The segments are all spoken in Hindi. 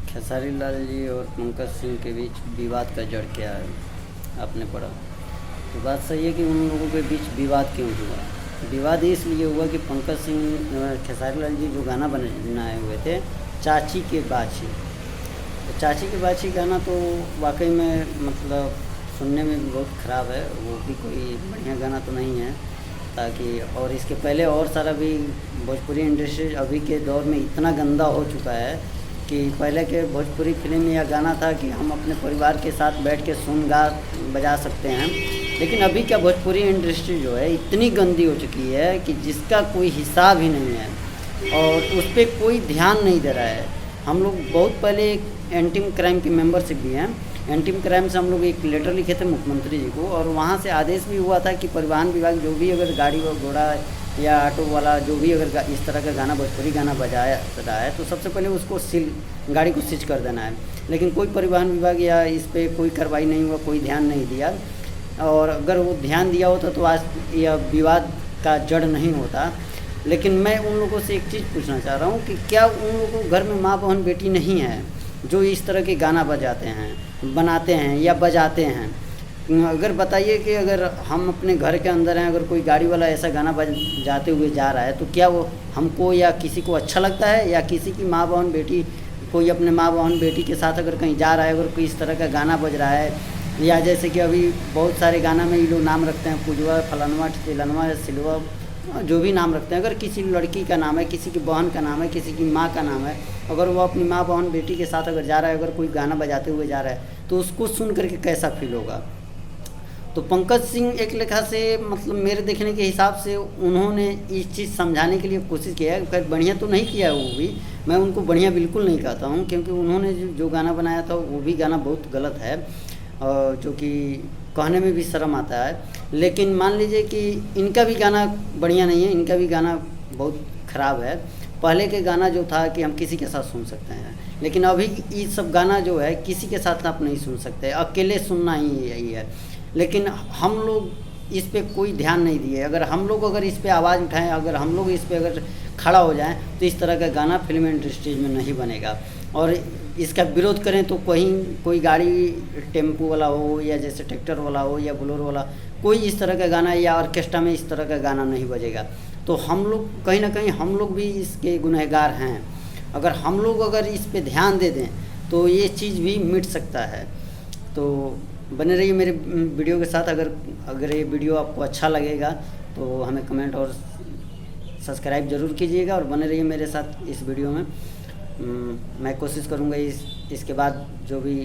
खेसारी लाल जी और पंकज सिंह के बीच विवाद का जड़ क्या है, आपने पढ़ा? तो बात सही है कि उन लोगों के बीच विवाद क्यों हुआ। विवाद इसलिए हुआ कि पंकज सिंह खेसारी लाल जी जो गाना बनाए हुए थे, चाची के बाछी। तो चाची के बाछी गाना तो वाकई में मतलब सुनने में भी बहुत ख़राब है, वो भी कोई बढ़िया गाना तो नहीं है। ताकि और इसके पहले और सारा भी भोजपुरी इंडस्ट्री अभी के दौर में इतना गंदा हो चुका है कि पहले के भोजपुरी फिल्म में यह गाना था कि हम अपने परिवार के साथ बैठ के सुन गा बजा सकते हैं, लेकिन अभी क्या भोजपुरी इंडस्ट्री जो है इतनी गंदी हो चुकी है कि जिसका कोई हिसाब ही नहीं है और उस पर कोई ध्यान नहीं दे रहा है। हम लोग बहुत पहले एक एंटी क्राइम की मेंबरशिप भी हैं, एंटी क्राइम से हम लोग एक लेटर लिखे थे मुख्यमंत्री जी को, और वहाँ से आदेश भी हुआ था कि परिवहन विभाग जो भी अगर गाड़ी व घोड़ा या ऑटो वाला जो भी अगर इस तरह का गाना भोजपुरी गाना बजाया रहा है तो सबसे पहले उसको गाड़ी को सीज कर देना है। लेकिन कोई परिवहन विभाग या इस पर कोई कार्रवाई नहीं हुआ, कोई ध्यान नहीं दिया। और अगर वो ध्यान दिया होता तो आज यह विवाद का जड़ नहीं होता। लेकिन मैं उन लोगों से एक चीज़ पूछना चाह रहा हूँ कि क्या उन लोगों को घर में माँ बहन बेटी नहीं है जो इस तरह के गाना बजाते हैं, बनाते हैं या बजाते हैं? अगर बताइए कि अगर हम अपने घर के अंदर हैं, अगर कोई गाड़ी वाला ऐसा गाना बजाते हुए जा रहा है तो क्या वो हमको या किसी को अच्छा लगता है? या किसी की माँ बहन बेटी, कोई अपने माँ बहन बेटी के साथ अगर कहीं जा रहा है, अगर कोई इस तरह का गाना बज रहा है, या जैसे कि अभी बहुत सारे गाना में ये लोग नाम रखते हैं, पूजवा फलानवा तिलनवा सिलवा, जो भी नाम रखते हैं, अगर किसी लड़की का नाम है, किसी की बहन का नाम है, किसी की माँ का नाम है, अगर वो अपनी माँ बहन बेटी के साथ अगर जा रहा है, अगर कोई गाना बजाते हुए जा रहा है तो उसको सुन करके कैसा फील होगा? तो पंकज सिंह एक लेखा से मतलब मेरे देखने के हिसाब से उन्होंने इस चीज़ समझाने के लिए कोशिश किया है। खैर बढ़िया तो नहीं किया है वो भी, मैं उनको बढ़िया बिल्कुल नहीं कहता हूँ, क्योंकि उन्होंने जो गाना बनाया था वो भी गाना बहुत गलत है, जो कि कहने में भी शर्म आता है। लेकिन मान लीजिए कि इनका भी गाना बढ़िया नहीं है, इनका भी गाना बहुत ख़राब है। पहले के गाना जो था कि हम किसी के साथ सुन सकते हैं, लेकिन अभी ये सब गाना जो है किसी के साथ आप नहीं सुन सकते, अकेले सुनना ही यही है। लेकिन हम लोग इस पे कोई ध्यान नहीं दिए। अगर हम लोग अगर इस पे आवाज़ उठाएं, अगर हम लोग इस पे अगर खड़ा हो जाएं तो इस तरह का गाना फिल्म इंडस्ट्री में नहीं बनेगा। और इसका विरोध करें तो कहीं कोई गाड़ी टेम्पो वाला हो या जैसे ट्रैक्टर वाला हो या बोलेरो वाला, कोई इस तरह का गाना या ऑर्केस्ट्रा में इस तरह का गाना नहीं बजेगा। तो हम लोग कहीं ना कहीं हम लोग भी इसके गुनहगार हैं। अगर हम लोग अगर इस पे ध्यान दे दें तो ये चीज़ भी मिट सकता है। तो बने रहिए मेरे वीडियो के साथ। अगर ये वीडियो आपको अच्छा लगेगा तो हमें कमेंट और सब्सक्राइब ज़रूर कीजिएगा और बने रहिए मेरे साथ इस वीडियो में। मैं कोशिश करूँगा इसके बाद जो भी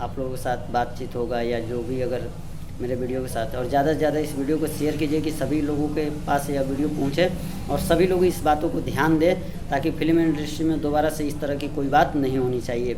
आप लोगों के साथ बातचीत होगा या जो भी अगर मेरे वीडियो के साथ, और ज़्यादा से ज़्यादा इस वीडियो को शेयर कीजिए कि सभी लोगों के पास यह वीडियो पहुँचे और सभी लोग इस बातों को ध्यान दें ताकि फिल्म इंडस्ट्री में दोबारा से इस तरह की कोई बात नहीं होनी चाहिए।